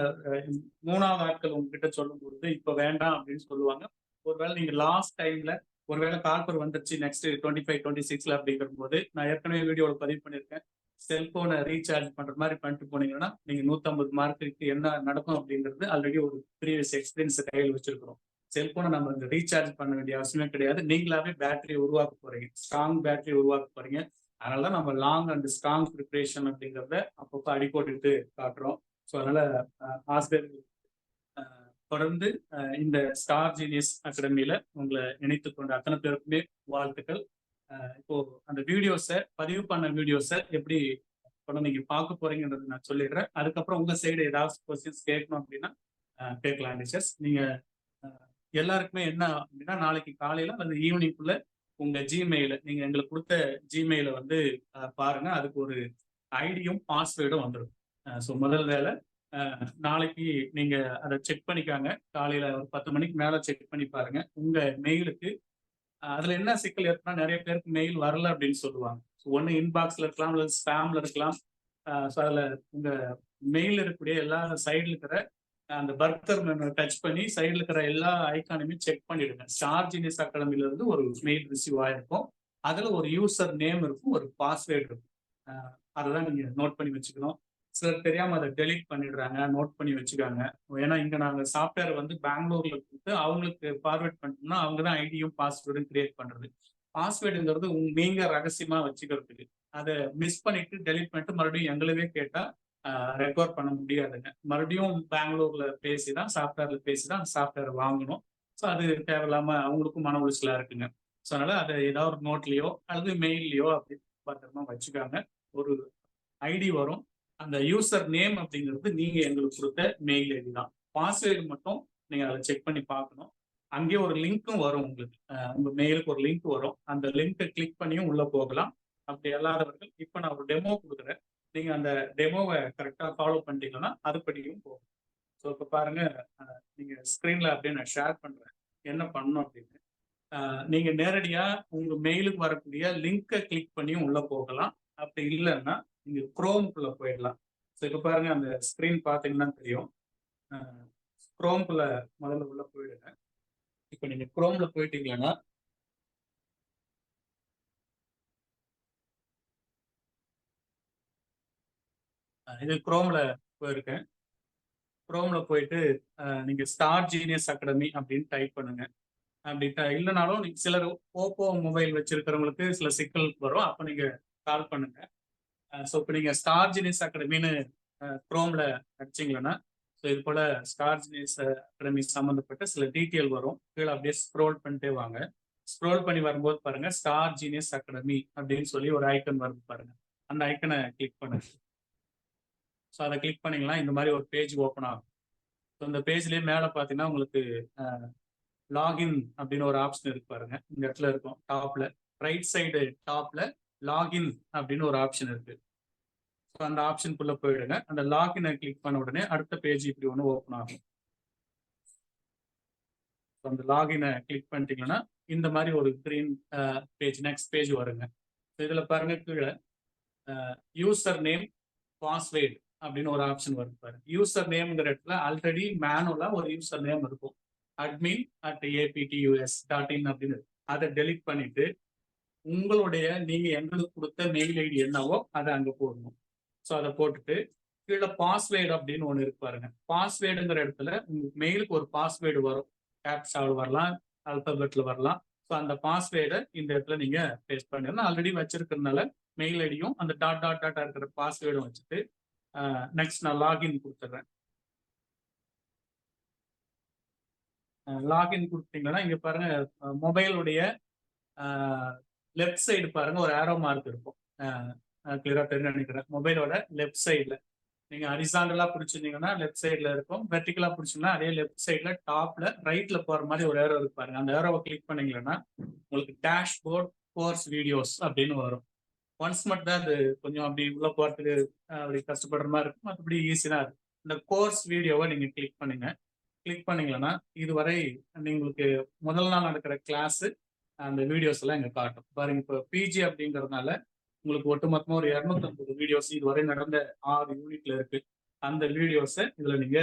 3வது ஆட்கள் உங்ககிட்ட சொல்லும் பொழுது இப்ப வேண்டாம் அப்படின்னு சொல்லுவாங்க. ஒருவேளை நீங்க லாஸ்ட் டைம்ல ஒருவேளை கால்பர் வந்துருச்சு நெக்ஸ்ட் 25, 26ல அப்படிங்கிற போது, நான் ஏற்கனவே வீடியோவில் பதிவு பண்ணியிருக்கேன். செல்போனை ரீசார்ஜ் பண்ற மாதிரி பண்ணிட்டு போனீங்கன்னா நீங்க 150 மார்க்குக்கு என்ன நடக்கும் அப்படிங்கிறது ஆல்ரெடி ஒரு ப்ரீவியஸ் எக்ஸ்பீரியன்ஸ் கையில் வச்சிருக்கிறோம். செல்போனை நம்ம ரீசார்ஜ் பண்ண வேண்டிய அவசியமே கிடையாது. நீங்களாவே பேட்டரி உருவாக்க போறீங்க, ஸ்ட்ராங் பேட்டரி உருவாக்க போறீங்க. அதனாலதான் நம்ம லாங் அண்ட் ஸ்ட்ராங் ப்ரிப்பரேஷன் அப்படிங்கிறத அப்பப்போ அடிக்கோட்டு காட்டுறோம். ஸோ அதனால ஆசிரியர்கள் தொடர்ந்து இந்த ஸ்டார் ஜீனியஸ் அகாடமியில உங்களை இணைத்துக் கொண்ட அத்தனை பேருக்குமே வாழ்த்துக்கள். இப்போ அந்த வீடியோஸை பதிவு பண்ண வீடியோஸை எப்படி நீங்க பார்க்க போறீங்கன்றது நான் சொல்லிடுறேன். அதுக்கப்புறம் உங்க சைடு ஏதாவது கொஸ்டின்ஸ் கேட்கணும் அப்படின்னா கேட்கலாம் டீச்சர்ஸ். நீங்க எல்லாருக்குமே என்ன அப்படின்னா நாளைக்கு காலையில அல்லது ஈவினிங்குள்ள உங்க ஜிமெயில நீங்க எங்களுக்கு கொடுத்த ஜிமெயில வந்து பாருங்க. அதுக்கு ஒரு ஐடியும் பாஸ்வேர்டும் வந்துடும். ஸோ முதல் வேலை நாளைக்கு நீங்க அதை செக் பண்ணிக்காங்க. காலையில ஒரு 10 மணிக்கு மேல செக் பண்ணி பாருங்க உங்க மெயிலுக்கு. அதுல என்ன சிக்கல் இருக்குன்னா நிறைய பேருக்கு மெயில் வரல அப்படின்னு சொல்லுவாங்க. ஒன்னு இன்பாக்ஸ்ல இருக்கலாம் அல்லது ஸ்பேம்ல இருக்கலாம். ஸோ அதுல உங்க மெயில் இருக்கக்கூடிய எல்லா சைடுல இருக்கிற அந்த பர்கர் மெனு டச் பண்ணி சைடுல இருக்கிற எல்லா ஐக்கானுமே செக் பண்ணிடுங்க. ஸ்டார் ஜீனியஸ் அகாடமில இருந்து ஒரு மெயில் ரிசீவ் ஆயிருக்கும். அதுல ஒரு யூசர் நேம் இருக்கும், ஒரு பாஸ்வேர்டு இருக்கும். அதெல்லாம் நீங்க நோட் பண்ணி வச்சுக்கணும். சிலர் தெரியாம அதை டெலீட் பண்ணிடுறாங்க, நோட் பண்ணி வச்சுக்காங்க. ஏன்னா இங்க நாங்க சாஃப்ட்வேர் வந்து பெங்களூர்ல கொடுத்து அவங்களுக்கு ஃபார்வேர்ட் பண்ணிட்டோம்னா அவங்க தான் ஐடியும் பாஸ்வேர்டும் கிரியேட் பண்றது. பாஸ்வேர்டுங்கிறது நீங்க ரகசியமா வச்சுக்கிறதுக்கு. அதை மிஸ் பண்ணிட்டு டெலீட் பண்ணிட்டு மறுபடியும் எங்களவே கேட்டா ரெக்கவர் பண்ண முடியாதுங்க. மறுபடியும் பெங்களூர்ல பேசிதான் சாஃப்ட்வேர்ல பேசிதான் அந்த சாஃப்ட்வேர் வாங்கணும். ஸோ அது தேவையில்லாம அவங்களுக்கும் மன உளைச்சலா இருக்குங்க. ஸோ அதனால அதை ஏதாவது ஒரு நோட்லயோ அல்லது மெயில்லையோ அப்படி பத்திரமா வச்சுக்காங்க. ஒரு ஐடி வரும், அந்த யூசர் நேம் அப்படிங்கிறது நீங்க எங்களுக்கு கொடுத்த மெயில் ஐடி தான். பாஸ்வேர்டு மட்டும் நீங்க அதை செக் பண்ணி பார்க்கணும். அங்கேயே ஒரு லிங்க்கும் வரும் உங்களுக்கு. உங்க மெயிலுக்கு ஒரு லிங்க் வரும். அந்த லிங்கை கிளிக் பண்ணியும் உள்ள போகலாம். அப்படி அல்லாதவர்கள் இப்ப நான் ஒரு டெமோ கொடுக்குறேன். நீங்க அந்த டெமோவை கரெக்டா ஃபாலோ பண்ணிட்டீங்கன்னா அதுபடியும் போகும். ஸோ இப்போ பாருங்க, நீங்க ஸ்கிரீன்ல அப்படியே நான் ஷேர் பண்றேன் என்ன பண்ணணும் அப்படின்னு. நீங்க நேரடியா உங்க மெயிலுக்கு வரக்கூடிய லிங்கை கிளிக் பண்ணியும் உள்ள போகலாம். அப்படி இல்லைன்னா நீங்க குரோம்குள்ள போயிடலாம். ஸோ இப்போ பாருங்க அந்த ஸ்கிரீன் பார்த்தீங்கன்னா தெரியும். குரோம்குள்ள முதல்ல உள்ள போயிடுங்க. இப்போ நீங்க குரோம்ல போயிட்டீங்கன்னா இது குரோம்ல போயிருக்கேன். குரோம்ல போயிட்டு நீங்க ஸ்டார் ஜீனியஸ் அகாடமி அப்படின்னு டைப் பண்ணுங்க. அப்படி இல்லைனாலும் சிலர் ஓப்போ மொபைல் வச்சிருக்கிறவங்களுக்கு சில சிக்கல் வரும். அப்போ நீங்க கால் பண்ணுங்க. ஸோ இப்போ நீங்க ஸ்டார் ஜீனியஸ் அகாடமின்னு குரோம்ல அடிச்சிங்களன்னா ஸோ இது போல ஸ்டார் ஜீனியஸ் அகாடமி சம்மந்தப்பட்ட சில டீட்டெயில் வரும். கீழே அப்படியே ஸ்க்ரோல் பண்ணிட்டே வாங்க. ஸ்க்ரோல் பண்ணி வரும்போது பாருங்க ஸ்டார் ஜீனியஸ் அகாடமி அப்படின்னு சொல்லி ஒரு ஐக்கன் வருது பாருங்க. அந்த ஐக்கனை கிளிக் பண்ணுங்க. ஸோ அதை கிளிக் பண்ணீங்கன்னா இந்த மாதிரி ஒரு பேஜ் ஓப்பன் ஆகும். ஸோ இந்த பேஜ்லேயே மேலே பார்த்தீங்கன்னா உங்களுக்கு லாகின் அப்படின்னு ஒரு ஆப்ஷன் இருக்கு பாருங்க. இந்த இடத்துல இருக்கும் டாப்ல, ரைட் சைடு டாப்ல லாகின் அப்படின்னு ஒரு ஆப்ஷன் இருக்கு. ஸோ அந்த ஆப்ஷனுக்குள்ள போயிடுங்க. அந்த லாகினை கிளிக் பண்ண உடனே அடுத்த பேஜ் இப்படி ஒன்று ஓப்பன் ஆகும். ஸோ அந்த லாகினை கிளிக் பண்ணிட்டீங்கன்னா இந்த மாதிரி ஒரு கிரீன் பேஜ் நெக்ஸ்ட் பேஜ் வருங்க. இதுல பாருங்க கீழே யூசர் நேம் பாஸ்வேர்டு அப்படின்னு ஒரு ஆப்ஷன் வரும் பாருங்க. யூசர் நேம்ங்கிற இடத்துல ஆல்ரெடி மேனுவலா ஒரு யூசர் நேம் இருக்கும், admin@aptus.in அப்படின்னு. அதை டெலிட் பண்ணிட்டு உங்களுடைய நீங்க எங்களுக்கு கொடுத்த மெயில் ஐடி என்னவோ அதை அங்க போடணும். ஸோ அதை போட்டுட்டு கீழே பாஸ்வேர்டு அப்படின்னு ஒன்று இருக்கு பாருங்க. பாஸ்வேர்டுங்கிற இடத்துல உங்களுக்கு மெயிலுக்கு ஒரு பாஸ்வேர்டு வரும், கேப்சாவில் வரலாம், அல்பபெட்ல வரலாம். ஸோ அந்த பாஸ்வேர்டை இந்த இடத்துல நீங்க பேஸ்ட் பண்ணிடணும். ஆல்ரெடி வச்சிருக்கிறதுனால மெயில் ஐடியும் அந்த டாட் டாட் டாட்டா இருக்கிற பாஸ்வேர்டும் வச்சுட்டு நெக்ஸ்ட் நான் லாகின் கொடுத்துட்றேன். லாகின் கொடுத்தீங்கன்னா இங்க பாருங்க மொபைலுடைய லெஃப்ட் சைடு பாருங்க ஒரு ஆரோ மார்க் இருக்கும். கிளியரா தெரிஞ்சு நினைக்கிறேன். மொபைலோட லெஃப்ட் சைட்ல நீங்க ஹரிசாண்டலா பிடிச்சிருந்தீங்கன்னா லெஃப்ட் சைட்ல இருக்கும், வெர்டிகலா பிடிச்சிங்கன்னா அதே லெஃப்ட் சைட்ல டாப்ல ரைட்ல போற மாதிரி ஒரு ஏரோ இருக்கு பாருங்க. அந்த ஏரோவை கிளிக் பண்ணீங்கன்னா உங்களுக்கு டேஷ்போர்ட் கோர்ஸ் வீடியோஸ் அப்படின்னு வரும். ஒன்ஸ் மட்டும் தான் அது கொஞ்சம் அப்படி உள்ள போறதுக்கு அப்படி கஷ்டப்படுற மாதிரி இருக்கும், மற்றபடி ஈஸி தான் இருக்கு. இந்த கோர்ஸ் வீடியோவை நீங்க கிளிக் பண்ணுங்க. கிளிக் பண்ணீங்கன்னா இதுவரை உங்களுக்கு முதல் நாள் நடக்கிற கிளாஸ் அந்த வீடியோஸ் எல்லாம் இங்க காட்டும் பாருங்க. இப்போ பிஜி அப்படிங்கறதுனால உங்களுக்கு ஒட்டுமொத்தமா ஒரு 250 வீடியோஸ் இதுவரை நடந்த 6 யூனிட்ல இருக்கு. அந்த வீடியோஸை இதுல நீங்க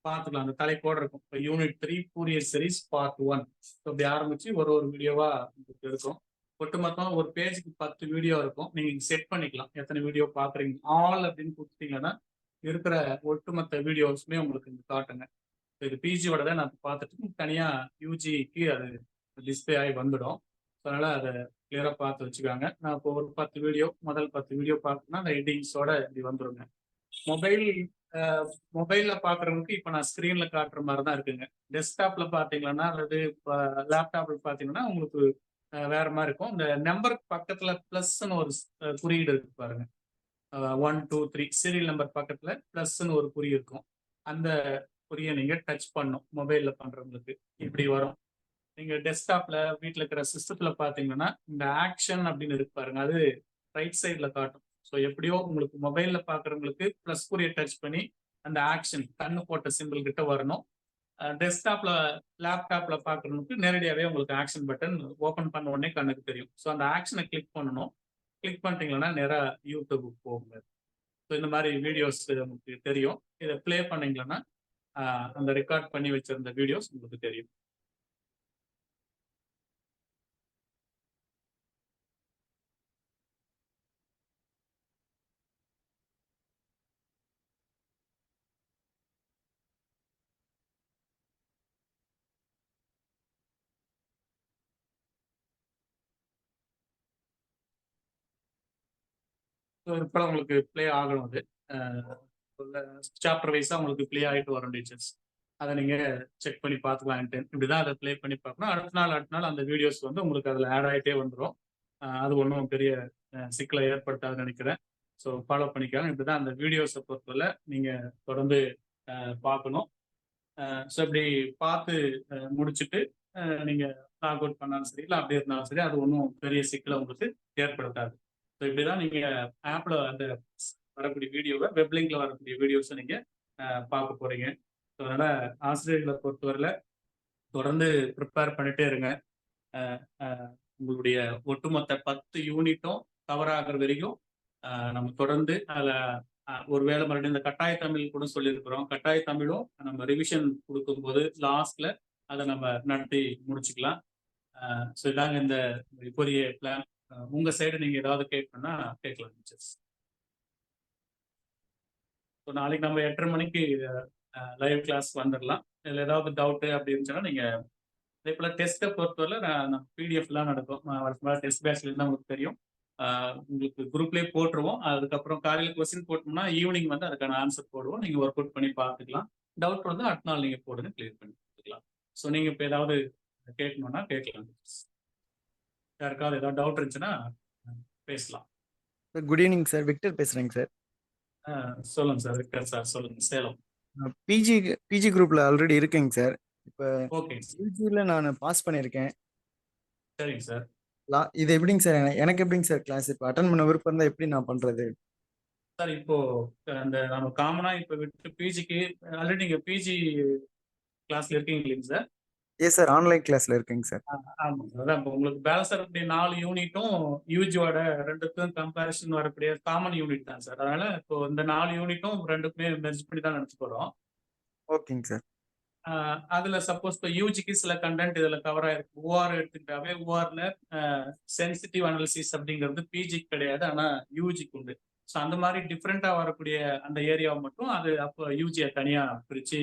பார்த்துக்கலாம். அந்த தலைப்போட இருக்கும். இப்போ யூனிட் 3 ஃபோரியர் சீரிஸ் பார்ட் 1 இப்படி ஆரம்பிச்சு ஒரு ஒரு வீடியோவா உங்களுக்கு இருக்கும். ஒட்டுமொத்தமா ஒரு பேஜுக்கு 10 வீடியோ இருக்கும். நீங்க செட் பண்ணிக்கலாம் எத்தனை வீடியோ பாக்குறீங்க. ஆல் அப்படின்னு கொடுத்தீங்கன்னா இருக்கிற ஒட்டுமொத்த வீடியோஸுமே உங்களுக்கு இங்க காட்டுங்க. இது பிஜியோட தான் நான் பார்த்துட்டு தனியா யூஜிக்கு அது டிஸ்பிளே ஆகி வந்துடும். அதனால அதை கிளியரா பார்த்து வச்சுக்காங்க. நான் இப்போ ஒரு 10 வீடியோ முதல் 10 வீடியோ பார்க்கணும்னா அந்த எடிங்ஸோட இப்படி வந்துருங்க. மொபைல்ல பாக்குறவங்களுக்கு இப்ப நான் ஸ்கிரீன்ல காட்டுற மாதிரி தான் இருக்குங்க. டெஸ்க்டாப்ல பாத்தீங்கன்னா அல்லது லேப்டாப்ல பாத்தீங்கன்னா உங்களுக்கு வேற மாதிரி இருக்கும். இந்த நம்பருக்கு பக்கத்துல பிளஸ்ன்னு ஒரு குறியீடு இருக்கு பாருங்க. 1 2 3 சீரியல் நம்பர் பக்கத்துல பிளஸ்ன்னு ஒரு குறி இருக்கும். அந்த குறியை நீங்க டச் பண்ணும். மொபைல்ல பண்றவங்களுக்கு இப்படி வரும். நீங்க டெஸ்க்டாப்ல வீட்டில் இருக்கிற சிஸ்டத்துல பாத்தீங்கன்னா இந்த ஆக்ஷன் அப்படின்னு இருக்கு பாருங்க, அது ரைட் சைட்ல காட்டும். ஸோ எப்படியோ உங்களுக்கு மொபைல்ல பாக்குறவங்களுக்கு பிளஸ் குறியை டச் பண்ணி அந்த ஆக்ஷன் கண்ணு போட்ட சிம்பிள் கிட்ட வரணும். டெஸ்க்டாப்ல லேப்டாப்ல பாக்குறவங்களுக்கு நேரடியாவே உங்களுக்கு ஆக்ஷன் பட்டன் ஓபன் பண்ண உடனே கண்ணுக்கு தெரியும். ஸோ அந்த ஆக்ஷனை கிளிக் பண்ணணும். கிளிக் பண்ணிட்டீங்கன்னா நேரா யூடியூபுக்கு போகுங்க. ஸோ இந்த மாதிரி வீடியோஸ் உங்களுக்கு தெரியும். இதை பிளே பண்ணீங்கன்னா அந்த ரெக்கார்ட் பண்ணி வச்சிருந்த வீடியோஸ் உங்களுக்கு தெரியும். இப்போ உங்களுக்கு பிளே ஆகணும். அது சாப்டர் வைஸா உங்களுக்கு பிளே ஆகிட்டு வரும் டீச்சர்ஸ். அதை நீங்க செக் பண்ணி பார்த்துக்கலாம். இப்படிதான் அதை பிளே பண்ணி பார்க்கணும். அடுத்த நாள் அந்த வீடியோஸ் வந்து உங்களுக்கு அதில் ஆட் ஆகிட்டே வந்துடும். அது ஒன்றும் பெரிய சிக்கலை ஏற்படுத்தாதுன்னு நினைக்கிறேன். ஸோ ஃபாலோ பண்ணிக்கலாம். இப்படிதான் அந்த வீடியோஸை பொறுத்தவரை நீங்க தொடர்ந்து பார்க்கணும். ஸோ இப்படி பார்த்து முடிச்சுட்டு நீங்க லாக் அவுட் பண்ணாலும் சரி, இல்லை அப்படி இருந்தாலும் சரி, அது ஒன்றும் பெரிய சிக்கலை உங்களுக்கு ஏற்படுத்தாது. ஸோ இப்படிதான் நீங்க ஆப்ல அந்த வரக்கூடிய வீடியோவை வெப்லிங்க்ல வரக்கூடிய வீடியோஸை நீங்க பார்க்க போறீங்க. ஸோ அதனால ஆசிரியர்களை பொறுத்தவரையில தொடர்ந்து ப்ரிப்பேர் பண்ணிட்டே இருங்க. உங்களுடைய ஒட்டுமொத்த 10 யூனிட்டும் கவர் ஆகிற வரைக்கும் நம்ம தொடர்ந்து அதில் ஒருவேளை மறுபடியும் இந்த கட்டாய தமிழ் கூட சொல்லியிருக்கிறோம். கட்டாய தமிழும் நம்ம ரிவிஷன் கொடுக்கும்போது லாஸ்ட்ல அதை நம்ம நடத்தி முடிச்சுக்கலாம். ஸோ இதாங்க இந்த இப்போதைய பிளான். உங்க சைடு நீங்க ஏதாவது கேட்கணும்னா கேட்கலாம் டீச்சர்ஸ். ஸோ நாளைக்கு நம்ம 8:30 மணிக்கு லைவ் கிளாஸ் வந்துடலாம். இதில் ஏதாவது டவுட்டு அப்படி இருந்துச்சுன்னா நீங்க அதே போல டெஸ்ட்டை பொறுத்தவரை நம்ம பிடிஎஃப்லாம் நடக்கும். டெஸ்ட் பேட்ச்ல இருந்தால் உங்களுக்கு தெரியும். உங்களுக்கு குரூப்லேயே போட்டுருவோம். அதுக்கப்புறம் காலையில் கொஸ்டின் போட்டோம்னா ஈவினிங் வந்து அதுக்கான ஆன்சர் போடுவோம். நீங்கள் ஒர்க் அவுட் பண்ணி பார்த்துக்கலாம். டவுட் வந்து அடுத்த நாள் நீங்கள் போடுங்க, கிளியர் பண்ணி பார்த்துக்கலாம். ஸோ நீங்கள் இப்போ ஏதாவது கேட்கணும்னா கேட்கலாம். யாருக்காவது ஏதாவது டவுட் இருந்துச்சுன்னா பேசலாம். குட் ஈவினிங் சார், விக்டர் பேசுறேங்க சார். சொல்லுங்க சார், விக்டர் சார் சொல்லுங்க. சேலம் பிஜி குரூப்ல ஆல்ரெடி இருக்கேங்க சார். இப்போ ஓகே யூஜியில் நான் பாஸ் பண்ணியிருக்கேன். சரிங்க சார். இது எப்படிங்க சார், எனக்கு எப்படிங்க சார் கிளாஸ் இப்போ அட்டன் பண்ண விருப்பம் இருந்தால் எப்படி நான் பண்றது சார்? இப்போ அந்த நம்ம காமனா இப்போ விட்டு பிஜிக்கு ஆல்ரெடி நீங்க பிஜி கிளாஸ்ல இருக்கீங்க இல்லைங்க சார்? Yes sir. ஆன்லைன் கிளாஸ்ல இருக்கேங்க சார். ஆமா சார். அதான் இப்போ உங்களுக்கு பேலன்ஸ் இருக்கக்கூடிய 4 யூனிட்டும் யூஜியோட 2க்கும் கம்பேரிசன் வரக்கூடிய காமன் யூனிட் தான் சார். அதனால இப்போ இந்த 4 யூனிட்டும் 2க்குமே மெர்ஜ் பண்ணி தான் நடத்த போறோம். ஓகேங்க சார். அதுல சப்போஸ் இப்போ யூஜிக்கு சில கண்டென்ட் இதுல கவர் ஆயிருக்கு. ஓஆர் எடுத்துக்கிட்டாவே ஓஆர்ல சென்சிட்டிவ் அனாலிசிஸ் அப்படிங்கிறது பிஜிக்கு கிடையாது. ஆனா யூஜிக்கு உண்டு. ஸோ அந்த மாதிரி டிஃப்ரெண்டா வரக்கூடிய அந்த ஏரியாவை மட்டும் அது அப்போ யூஜியை தனியா பிரிச்சு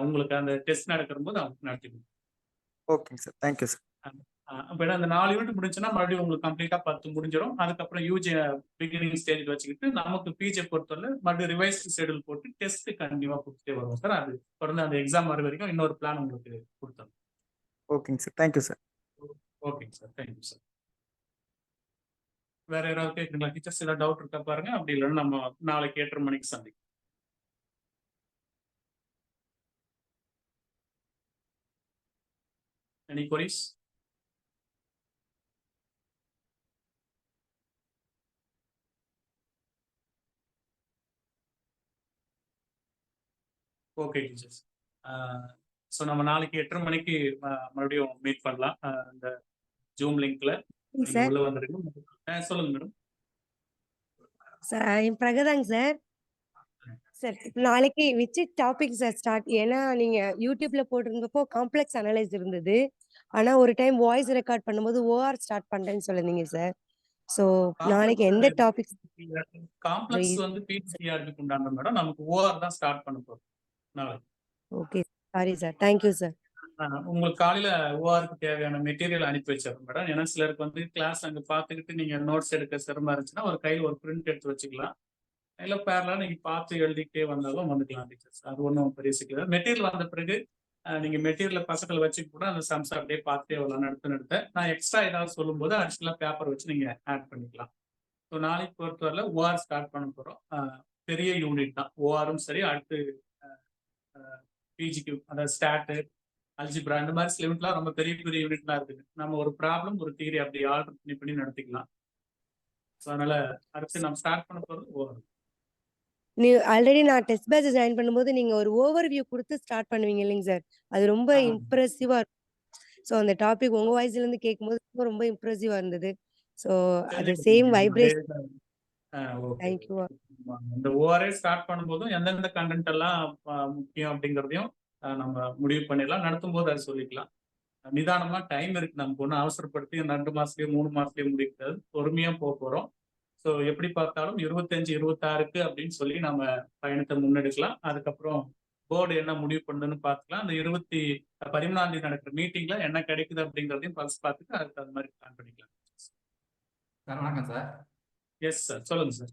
உங்களுக்கு அந்த டெஸ்ட் நடக்கிற போது அவங்க நடத்திக்கணும். ஓகேங்க சார். Thank you sir. அப்ப அந்த 4 யூனிட் முடிஞ்சுன்னா மறுபடியும் உங்களுக்கு கம்ப்ளீட்டா 10 முடிஞ்சிடும். அதுக்கப்புறம் யூஜி பிகினிங் ஸ்டேஜ் வச்சுக்கிட்டு நமக்கு பிஜி பொறுத்தவரை மறுபடியும் ரிவைஸ் ஷெட்யூல் போட்டு டெஸ்ட் கண்டிப்பா கொடுத்துட்டே வருவோம் சார். அது தொடர்ந்து அந்த எக்ஸாம் வர வரைக்கும் இன்னொரு பிளான் உங்களுக்கு கொடுத்தோம். ஓகேங்க சார். Thank you sir. ஓகேங்க சார். Thank you sir. வேற யாராவது கேட்குறீங்களா டீச்சர்ஸ்? ஏதாவது டவுட் இருக்கா பாருங்க. அப்படி இல்லைன்னா நம்ம நாளைக்கு 8:30 மணிக்கு சந்திக்கும். Any queries? Okay teachers. So நம்ம நாளைக்கு 8:30 மணிக்கு மறுபடியும் மீட் பண்ணலாம். இந்த ஜூம் லிங்க்ல நீங்க உள்ள வந்துருங்க. சொல்லுங்க மேடம். சார் பிரகதாங்க சார். சார் நாளைக்கு விச் டாபிக் சார் ஸ்டார்ட்? ஏன்னா நீங்க யூடியூப்ல போட்டிருந்தப்போ காம்ப்ளெக்ஸ் அனலைஸ் இருந்தது. ஆனா ஒரு டைம் வாய்ஸ் ரெக்கார்ட் பண்ணும்போது ஓஆர் ஸ்டார்ட் பண்றேன்னு சொல்லிருந்தீங்க சார். ஸோ நாளைக்கு எந்த டாபிக்? காம்ப்ளெக்ஸ் வந்து பிசிஆர்பிக்கு உண்டான மேடம். நமக்கு ஓஆர் தான் ஸ்டார்ட் பண்ண போறோம் நாளைக்கு. Okay sorry sir. Thank you sir. உங்களுக்கு காலையில ஓஆருக்கு தேவையான மெட்டீரியல் அனுப்பி வச்சிடறேன் மேடம். ஏன்னா சிலருக்கு வந்து கிளாஸ் அங்கே பார்த்துக்கிட்டு நீங்க நோட்ஸ் எடுக்க சிரமமா இருந்துச்சுன்னா ஒரு கையில் ஒரு பிரிண்ட் எடுத்து வச்சுக்கலாம். இல்லை பேரலாம் நீங்க பார்த்து எழுதிக்கிட்டே வந்தாலும் வந்துக்கலாம் டீச்சர்ஸ். அது ஒன்றும் பெரிய சிக்கல். மெட்டீரியல் வந்த பிறகு நீங்க மெட்டீரியல் பசங்களை வச்சு கூட அந்த சம்ஸ் அப்படியே பார்த்துட்டே வரலாம் நடத்த நான் எக்ஸ்ட்ரா ஏதாவது சொல்லும்போது அடிஷனலா பேப்பர் வச்சு நீங்க ஆட் பண்ணிக்கலாம். ஸோ நாளைக்கு பொறுத்தவரையில ஓஆர் ஸ்டார்ட் பண்ண போறோம். பெரிய யூனிட் தான் ஓஆரும் சரி. அடுத்து பிஜிக்கு அதாவது ஸ்டாட்டு அல்ஜிப்ரா இந்த மாதிரி சில யூனிட்லாம் ரொம்ப பெரிய பெரிய யூனிட்லாம் இருக்குது. நம்ம ஒரு ப்ராப்ளம் ஒரு தியரி அப்படி ஆல்டர் பண்ணி நடத்திக்கலாம். ஸோ அதனால அடுத்து நம்ம ஸ்டார்ட் பண்ண போறது ஓஆர். நீ ஆல்ரெடி நான் டெஸ்ட் பேட்ச் ஜாயின் பண்ணும்போது நீங்க ஒரு ஓவர் வியூ கொடுத்து ஸ்டார்ட் பண்ணுவீங்க இல்லைங்க சார்? அது ரொம்ப இம்ப்ரெசிவா இருக்கும். ஸோ அந்த டாபிக் உங்க வாய்ஸ்ல இருந்து கேட்கும்போது ரொம்ப இம்ப்ரெசிவா இருந்தது. ஸோ அது சேம் வைப்ரேஷன். தேங்க்யூ. இந்த ஓஆர்ஏ ஸ்டார்ட் பண்ணும்போதும் எந்தெந்த கண்டென்ட் எல்லாம் முக்கியம் அப்படிங்கிறதையும் நம்ம முடிவு பண்ணிடலாம். நடத்தும் போது அதை சொல்லிக்கலாம். நிதானமா டைம் இருக்கு. நமக்கு ஒன்றும் அவசரப்படுத்தி 2 மாசத்துலயே 3 மாசத்துலயே முடிக்காது. பொறுமையா போக போறோம். ஸோ எப்படி பார்த்தாலும் 25, 26க்கு அப்படின்னு சொல்லி நம்ம பயணத்தை முன்னெடுக்கலாம். அதுக்கப்புறம் போர்டு என்ன முடிவு பண்ணுதுன்னு பார்த்துக்கலாம். அந்த 13ஆம் தேதி நடக்கிற மீட்டிங்ல என்ன கிடைக்குது அப்படிங்கிறதையும் பல்ஸ் பார்த்துட்டு அதுக்கு அது மாதிரி பிளான் பண்ணிக்கலாம். சார் வணக்கம் சார். Yes sir. சொல்லுங்க சார்.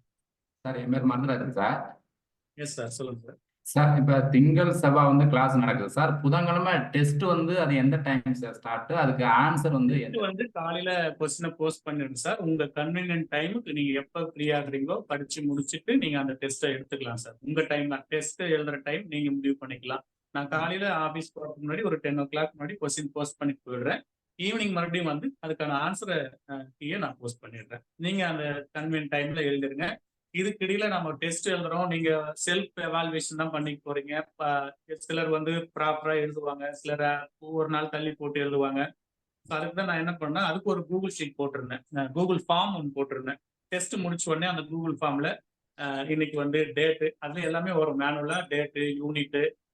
சார் என் பேர் மருந்தராஜன் சார். Yes sir. சொல்லுங்க சார். சார் இப்போ திங்கள் செவ்வாய் வந்து கிளாஸ் நடக்குது சார். புதன்கிழமை டெஸ்ட் வந்து அது எந்த டைம் சார் ஸ்டார்ட்? அதுக்கு ஆன்சர் வந்து காலையில கொஸ்டினை போஸ்ட் பண்ணிடுங்க சார். உங்க கன்வீனியன்ட் டைமுக்கு நீங்க எப்ப ஃப்ரீயா இருக்கிறீங்களோ படிச்சு முடிச்சுட்டு நீங்க அந்த டெஸ்ட்டை எடுத்துக்கலாம் சார். உங்க டைம் டெஸ்ட் எழுதுற டைம் நீங்க முடிவு பண்ணிக்கலாம். நான் காலையில ஆபீஸ் போறதுக்கு முன்னாடி ஒரு 10 o'clock முன்னாடி கொஸ்டின் போஸ்ட் பண்ணி போயிடுறேன். ஈவினிங் மறுபடியும் வந்து அதுக்கான ஆன்சரை நான் போஸ்ட் பண்ணிடுறேன். நீங்க அந்த கன்வீனியன்ட் டைம்ல எழுதிருங்க. இதுக்கிடையில நம்ம டெஸ்ட் எழுதுறோம். நீங்க செல்ஃப் எவால்வேஷன் தான் பண்ணி போறீங்க. சிலர் வந்து ப்ராப்பரா எழுதுவாங்க. சிலர் ஒவ்வொரு நாள் தள்ளி போட்டு எழுதுவாங்க. அதுக்கு தான் நான் என்ன பண்ணேன், அதுக்கு ஒரு கூகுள் ஷீட் போட்டிருந்தேன். கூகுள் ஃபார்ம் ஒன்று போட்டிருந்தேன். டெஸ்ட் முடிச்ச உடனே அந்த கூகுள் ஃபார்ம்ல இன்னைக்கு வந்து டேட்டு அதுல எல்லாமே வரும். மேனுவலா டேட்டு,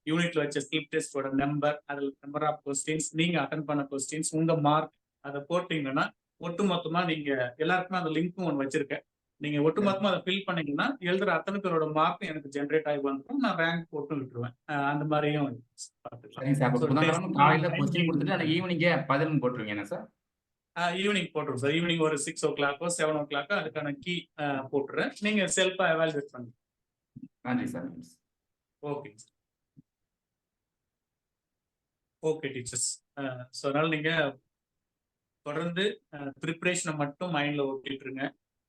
யூனிட்ல வச்ச ஸ்லிப் டெஸ்டோட நம்பர், அதில் நம்பர் ஆஃப் கொஸ்டின்ஸ், நீங்க அட்டன் பண்ண கொஸ்டின்ஸ், உங்க மார்க் அதை போட்டீங்கன்னா ஒட்டுமொத்தமா நீங்க எல்லாருக்குமே அந்த லிங்க்கும் ஒன்று வச்சிருக்கேன். நீங்க ஒட்டுமொத்தமா அதை ஃபில் பண்ணீங்கன்னா எழுதுற அத்தனை பேரோட மார்க்கும் எனக்கு ஜென்ரேட் ஆகி வந்துடும். நான் ரேங்க் போட்டு விட்டுருவேன். அந்த மாதிரியும் புதன்கிழமை காலையில கொஸ்டின் கொடுத்துட்டு அந்த ஈவினிங்கே பதில் போட்டுருவீங்க சார்? ஈவினிங் போட்டுருவோம் சார். ஈவினிங் ஒரு 6 o'clock 7 o'clock அதுக்கான கீ போட்டுறேன். நீங்க செல்ஃபா எவாலுவேட் பண்ணுங்க. நன்றி sir. Okay sir. Okay teachers. So அதனால நீங்க தொடர்ந்து ப்ரிப்பரேஷனை மட்டும் மைண்ட்ல ஓட்டிட்டு இருங்க.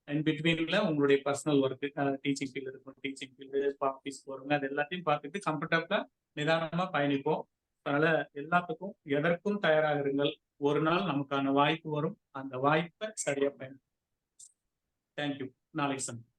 அண்ட் பிட்வீன்ல உங்களுடைய பர்சனல் ஒர்க்கு, டீச்சிங் ஃபீல்டு இருக்கும், டீச்சிங் ஃபீல்டு ஆஃபீஸ் போறவங்க, அது எல்லாத்தையும் பார்த்துட்டு கம்ஃபர்டபுளா நிதானமா பயணிப்போம். அதனால எல்லாத்துக்கும் எதற்கும் தயாராக இருங்கள். ஒரு நாள் நமக்கான வாய்ப்பு வரும். அந்த வாய்ப்பை சரியா பயன்படுத்தும். தேங்க்யூ. நாளைக்கு சந்திப்போம்.